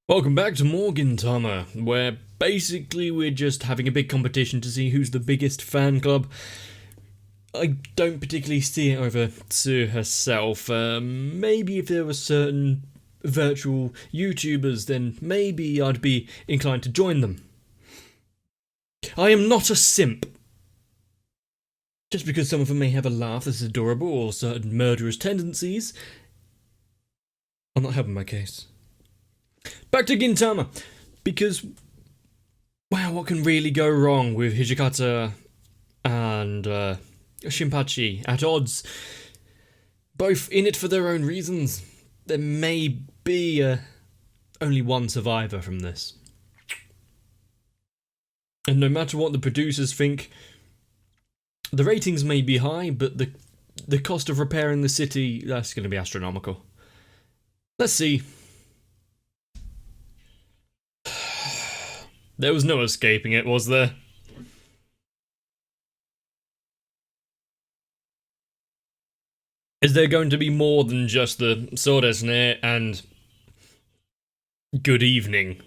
Welcome back to more Gintama, where basically we're just having a big competition to see who's the biggest fan club. I don't particularly see it over Tsu herself. Maybe if there were certain virtual YouTubers, then maybe I'd be inclined to join them. I am not a simp. Just because some of them may have a laugh that's adorable or certain murderous tendencies, I'm not helping my case. Back to Gintama, because wow, what can really go wrong with Hijikata and Shinpachi at odds? Both in it for their own reasons. There may be only one survivor from this. And no matter what the producers think, the ratings may be high, but the cost of repairing the city, that's going to be astronomical. Let's see. There was no escaping it, was there? Is there going to be more than just the Sordesne and good evening?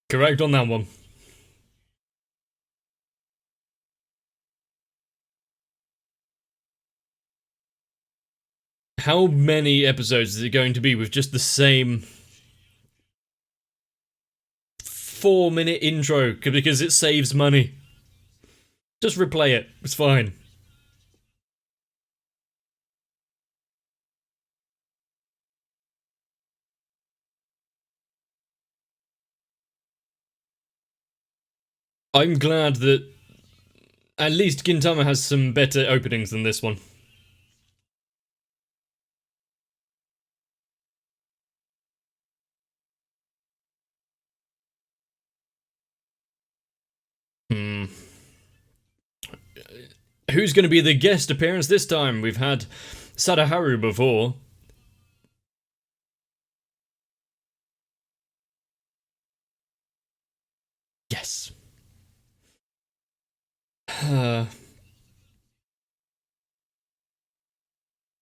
Correct on that one. How many episodes is it going to be with just the same 4-minute intro? Because it saves money. Just replay it. It's fine. I'm glad that at least Gintama has some better openings than this one. Hmm. Who's going to be the guest appearance this time? We've had Sadaharu before. Yes.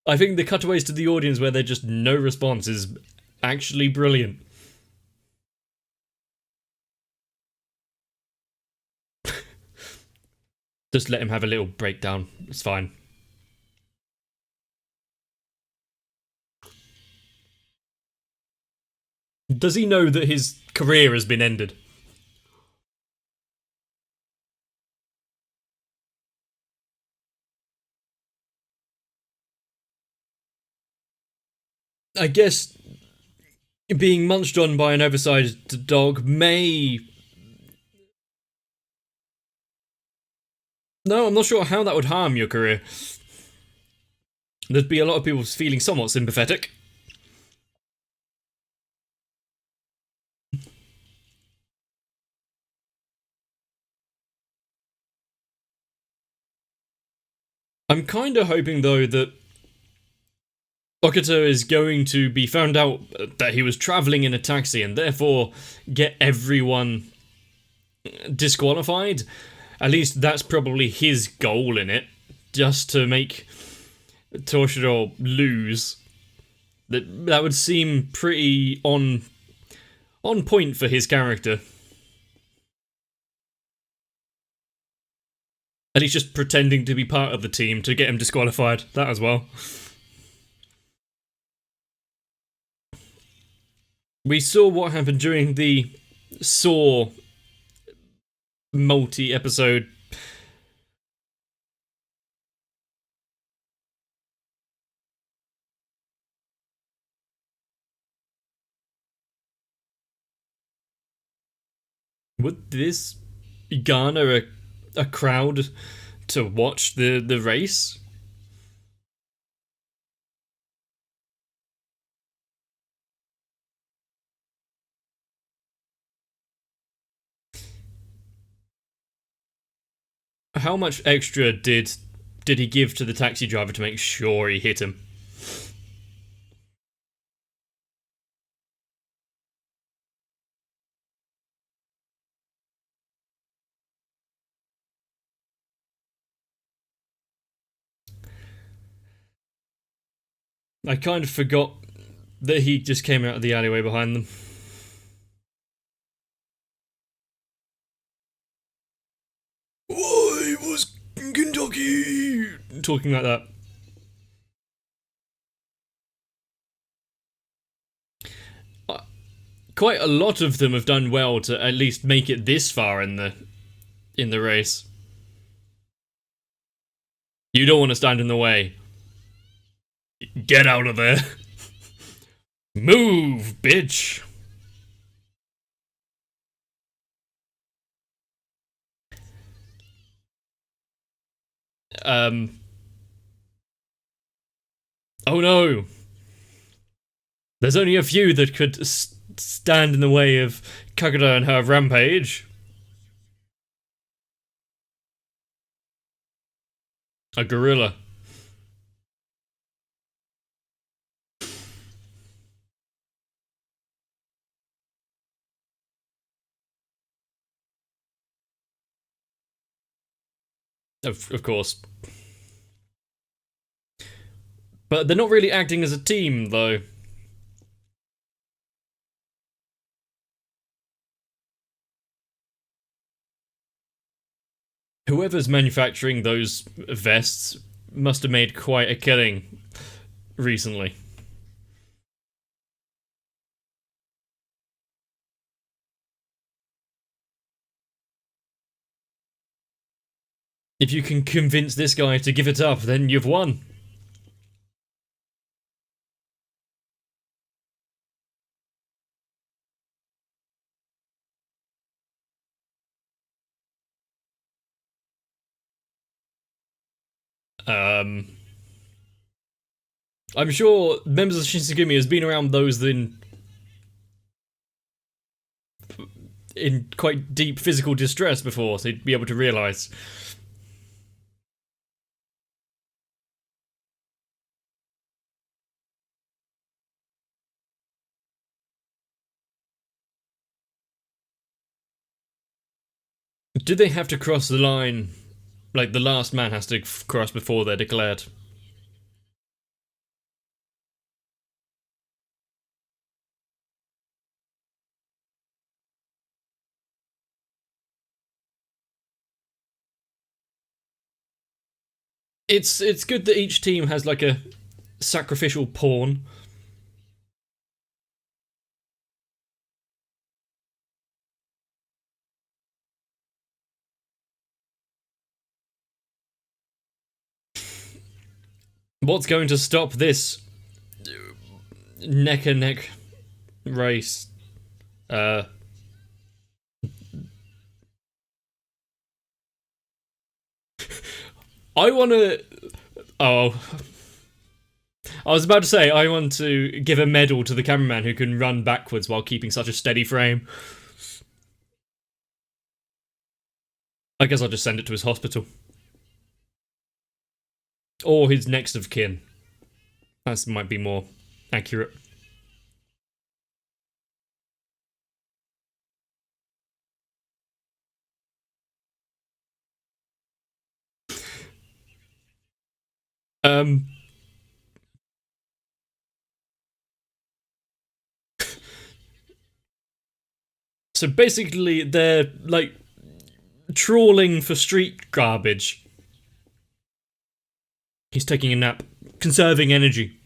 I think the cutaways to the audience where there's just no response is actually brilliant. Just let him have a little breakdown. It's fine. Does he know that his career has been ended? I guess being munched on by an oversized dog may. No, I'm not sure how that would harm your career. There'd be a lot of people feeling somewhat sympathetic. I'm kind of hoping, though, that Okuto is going to be found out that he was travelling in a taxi and therefore get everyone disqualified. At least that's probably his goal in it, just to make Toshiro lose. That would seem pretty on point for his character. And he's just pretending to be part of the team to get him disqualified. That as well. We saw what happened during the Saw multi-episode. Would this garner a crowd to watch the race? How much extra did he give to the taxi driver to make sure he hit him? I kind of forgot that he just came out of the alleyway behind them. Why was Kentucky talking like that? Quite a lot of them have done well to at least make it this far in the race. You don't want to stand in the way. Get out of there. Move, bitch. Oh no. There's only a few that could stand in the way of Kagura and her rampage. A gorilla. Of course. But they're not really acting as a team, though. Whoever's manufacturing those vests must have made quite a killing recently. If you can convince this guy to give it up, then you've won. I'm sure members of Shinsengumi has been around those in quite deep physical distress before, so he'd be able to realise. Do they have to cross the line? Like, the last man has to cross before they're declared? It's good that each team has, like, a sacrificial pawn. What's going to stop this neck-and-neck race? I want to... Oh. I was about to say, I want to give a medal to the cameraman who can run backwards while keeping such a steady frame. I guess I'll just send it to his hospital. Or his next of kin. That might be more accurate. So basically, they're, like, trawling for street garbage. He's taking a nap, conserving energy.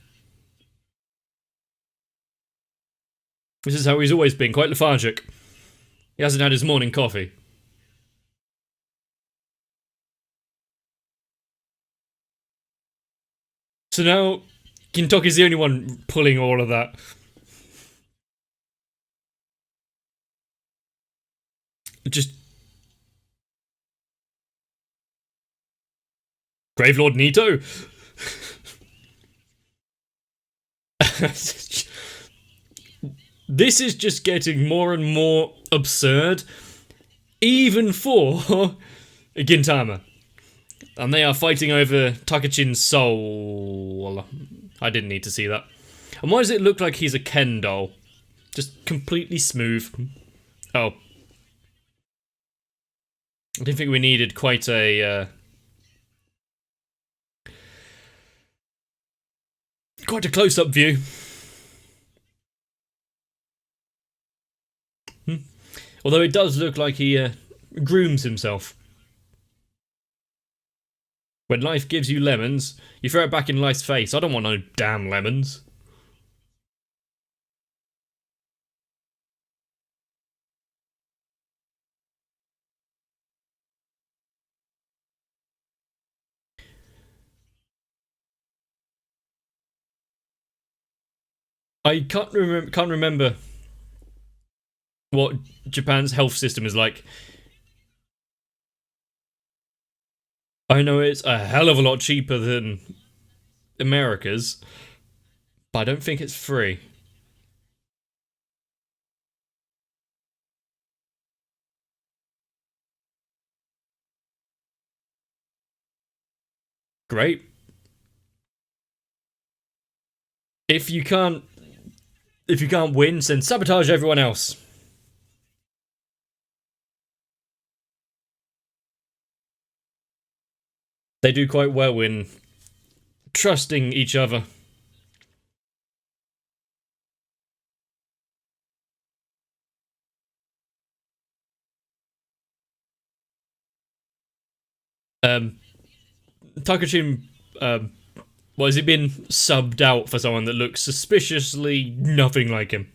This is how he's always been, quite lethargic. He hasn't had his morning coffee. So now, Gintoki's the only one pulling all of that. Just... Gravelord Nito? This is just getting more and more absurd, even for Gintama. And they are fighting over Takachin's soul. I didn't need to see that. And why does it look like he's a Ken doll? Just completely smooth. Oh. I didn't think we needed quite a... Quite a close-up view. Although it does look like he grooms himself. When life gives you lemons, you throw it back in life's face. I don't want no damn lemons. I can't remember what Japan's health system is like. I know it's a hell of a lot cheaper than America's, but I don't think it's free. Great. If you can't win, then sabotage everyone else. They do quite well in trusting each other. Takachin, well, has he been subbed out for someone that looks suspiciously nothing like him?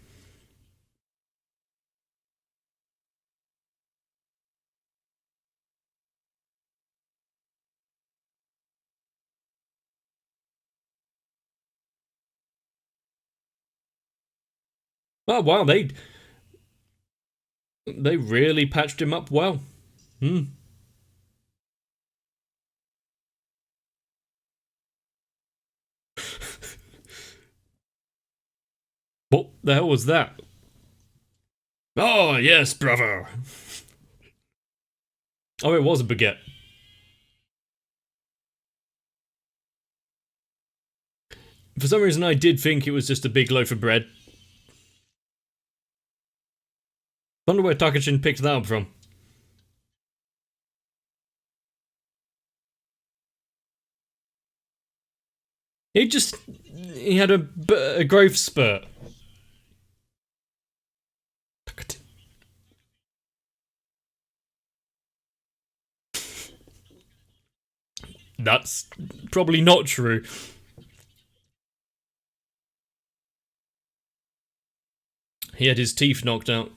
Oh wow, they really patched him up well. Hmm. What the hell was that? Oh yes, brother. Oh, it was a baguette. For some reason, I did think it was just a big loaf of bread. Wonder where Takachin picked that up from. He had a growth spurt. That's probably not true. He had his teeth knocked out.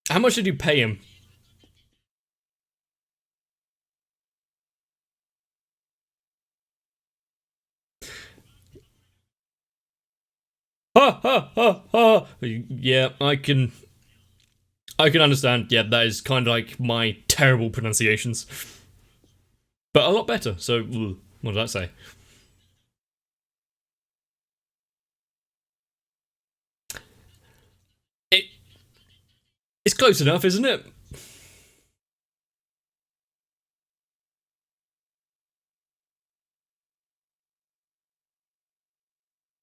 How much did you pay him? Ha ha ha ha! Yeah, I can understand. Yeah, that is kind of like my terrible pronunciations, but a lot better. So, what did I say? It it's close enough, isn't it?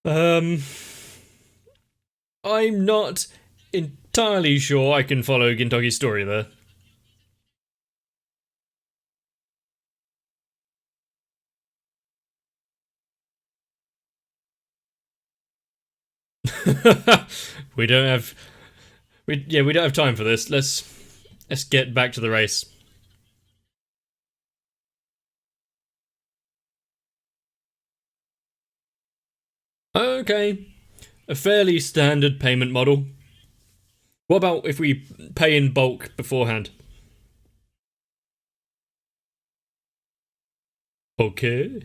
Um, I'm not entirely sure I can follow Gintoki's story there. we don't have we don't have time for this. Let's get back to the race. Okay, a fairly standard payment model. What about if we pay in bulk beforehand? Okay.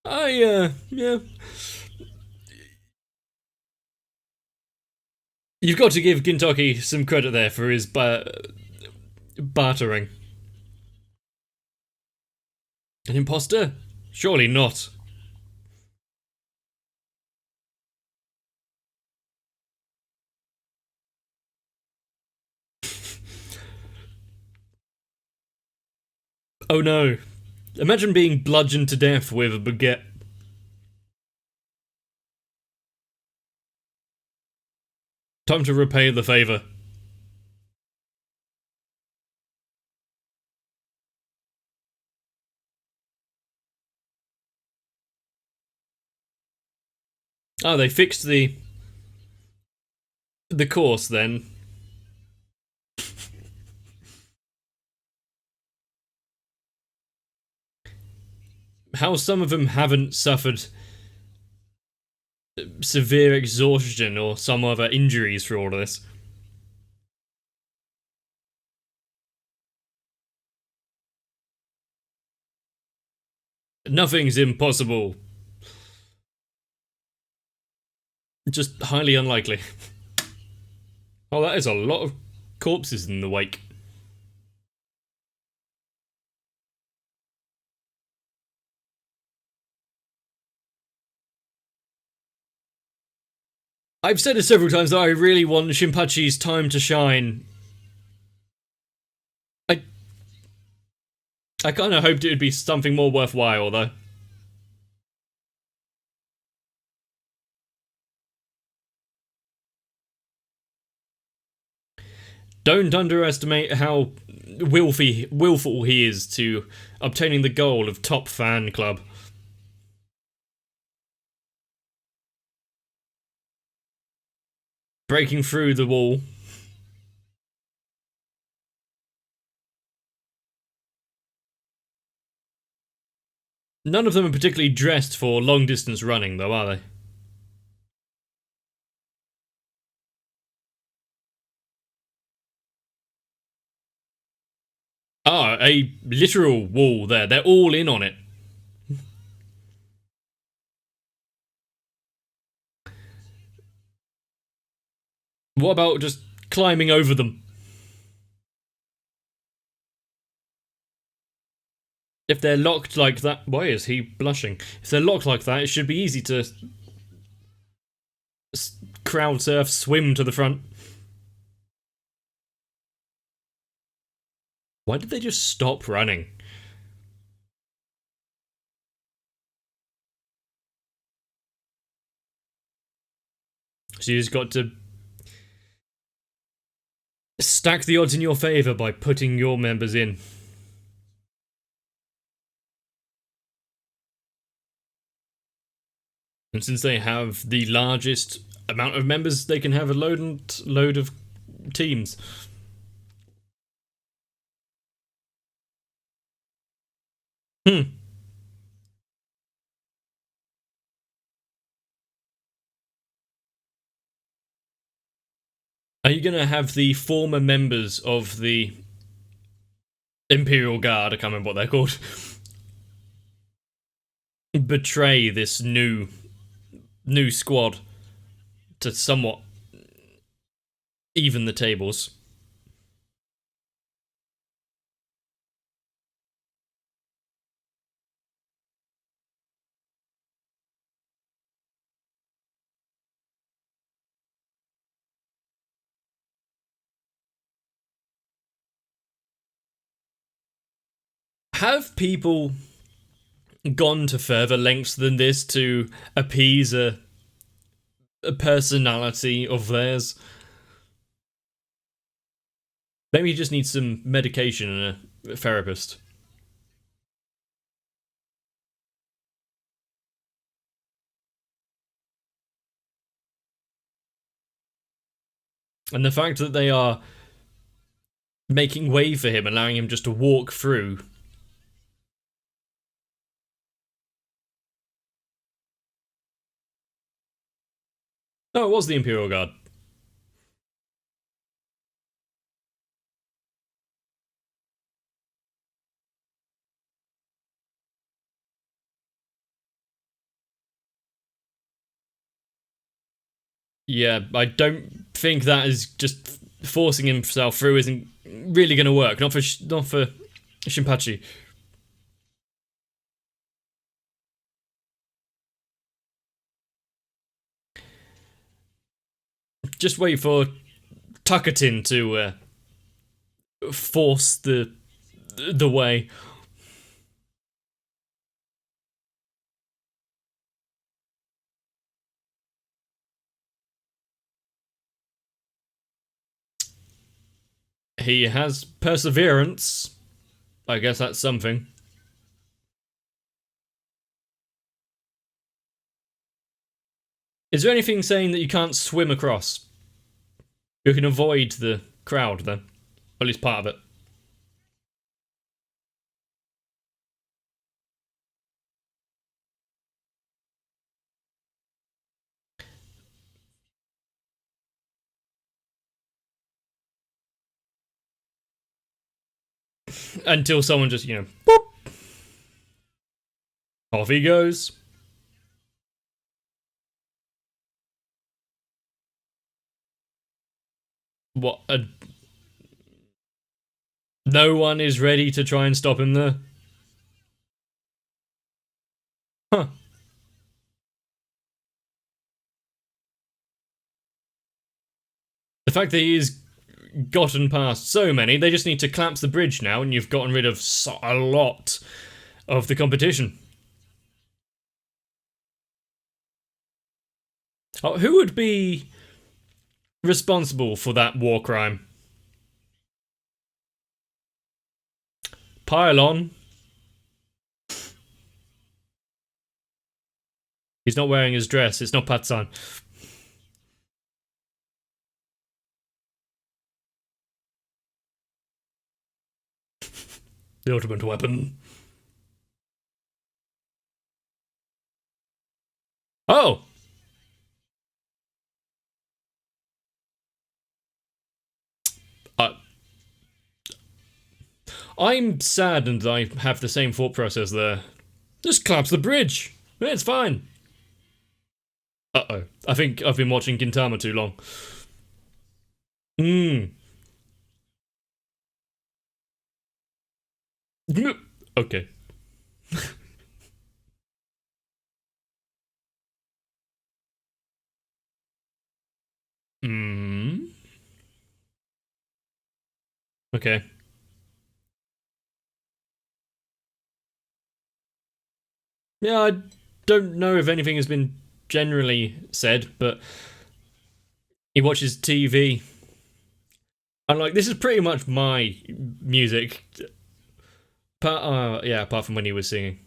Yeah. You've got to give Gintoki some credit there for his bartering. An imposter? Surely not. Oh no. Imagine being bludgeoned to death with a baguette. Time to repay the favour. Oh, they fixed the course then. How some of them haven't suffered severe exhaustion or some other injuries for all of this. Nothing's impossible. Just highly unlikely. Oh, that is a lot of corpses in the wake. I've said it several times that I really want Shinpachi's time to shine. I I kind of hoped it would be something more worthwhile, though. Don't underestimate how willful he is to obtaining the goal of top fan club. Breaking through the wall. None of them are particularly dressed for long distance running, though, are they? Ah, a literal wall there. They're all in on it. What about just climbing over them? If they're locked like that... Why is he blushing? If they're locked like that, it should be easy to crowd surf, swim to the front. Why did they just stop running? So you just got to stack the odds in your favour by putting your members in. And since they have the largest amount of members, they can have a load of teams. Hmm. Are you gonna have the former members of the Imperial Guard, I can't remember what they're called, betray this new squad to somewhat even the tables? Have people gone to further lengths than this to appease a personality of theirs? Maybe you just need some medication and a therapist. And the fact that they are making way for him, allowing him just to walk through. Oh, it was the Imperial Guard. Yeah, I don't think that is just forcing himself through isn't really going to work. Not for Shinpachi. Just wait for Tuckerton to force the way. He has perseverance. I guess that's something. Is there anything saying that you can't swim across? You can avoid the crowd then. Or at least part of it. Until someone just, boop, off he goes. What? No one is ready to try and stop him there? Huh. The fact that he's gotten past so many, they just need to collapse the bridge now, and you've gotten rid of a lot of the competition. Oh, who would be responsible for that war crime? Pylon. He's not wearing his dress. It's not Patsan. The ultimate weapon. Oh! I'm saddened that I have the same thought process there. Just collapse the bridge. It's fine. Uh-oh. I think I've been watching Gintama too long. Okay. Okay. Yeah, I don't know if anything has been generally said, but he watches TV. And like, this is pretty much my music. Yeah, apart from when he was singing.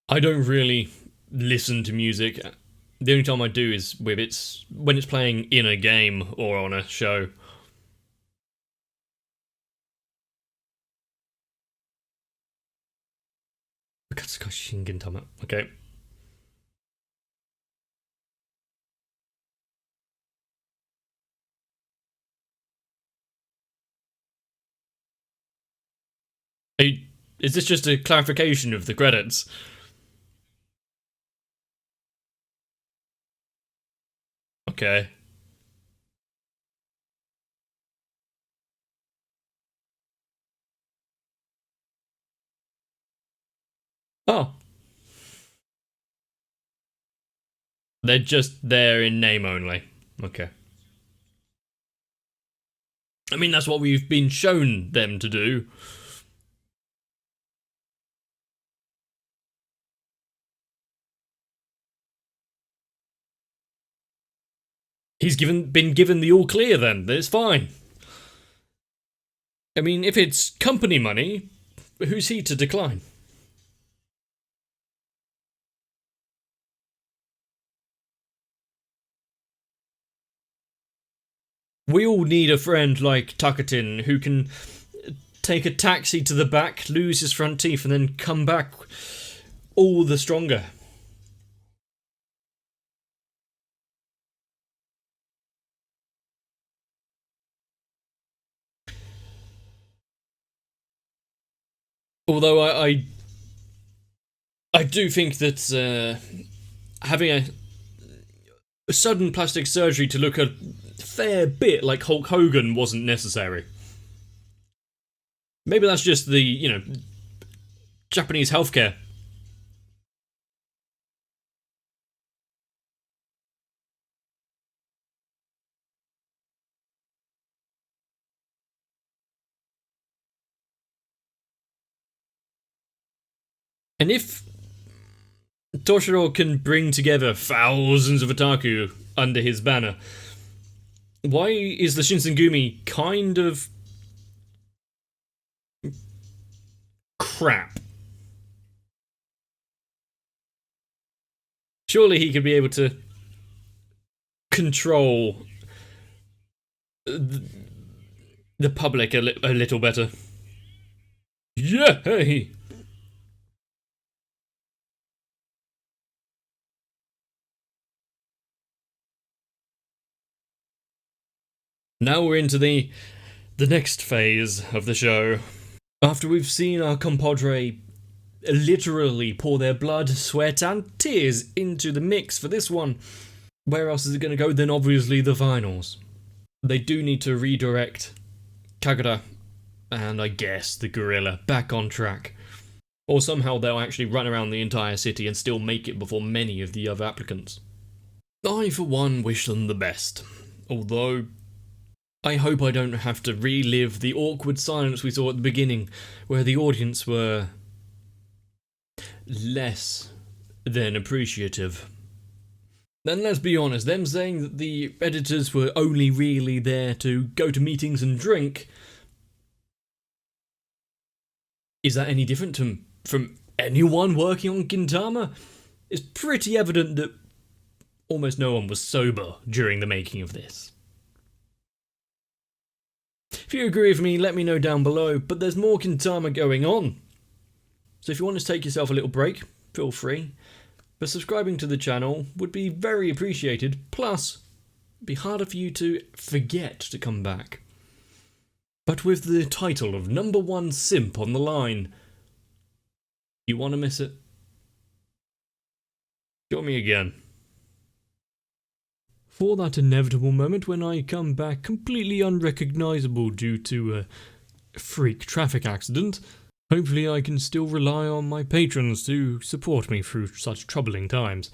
I don't really listen to music. The only time I do is when it's playing in a game or on a show. Okay. Is this just a clarification of the credits? Okay. Oh. They're just there in name only. Okay. I mean, that's what we've been shown them to do. He's been given the all clear then. It's fine. I mean, if it's company money, who's he to decline? We all need a friend like Takatin who can take a taxi to the back, lose his front teeth, and then come back all the stronger. Although I do think that having a sudden plastic surgery to look a fair bit like Hulk Hogan wasn't necessary. Maybe that's just the, Japanese healthcare. And if Toshiro can bring together thousands of otaku under his banner, why is the Shinsengumi kind of crap. Surely he could be able to control the public a little better. Yay! Now we're into the next phase of the show. After we've seen our compadre literally pour their blood, sweat, and tears into the mix for this one, where else is it going to go than obviously the finals? They do need to redirect Kagura and I guess the gorilla back on track. Or somehow they'll actually run around the entire city and still make it before many of the other applicants. I, for one, wish them the best. Although, I hope I don't have to relive the awkward silence we saw at the beginning, where the audience were less than appreciative. Then let's be honest, them saying that the editors were only really there to go to meetings and drink, is that any different from anyone working on Gintama? It's pretty evident that almost no one was sober during the making of this. If you agree with me, let me know down below, but there's more Gintama going on. So if you want to take yourself a little break, feel free. But subscribing to the channel would be very appreciated, plus it'd be harder for you to forget to come back. But with the title of #1 simp on the line, you want to miss it? Join me again. For that inevitable moment when I come back completely unrecognisable due to a freak traffic accident, hopefully I can still rely on my patrons to support me through such troubling times.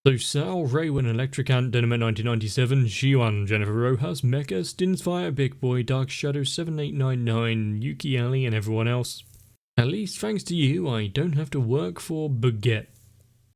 So Sal, Raywin, Electric Ant, Dynamite 1997, Shiwan, Jennifer Rojas, Mecha, Stinsfire, Big Boy, Dark Shadow 7899, Yuki Ali and everyone else. At least thanks to you, I don't have to work for baguette.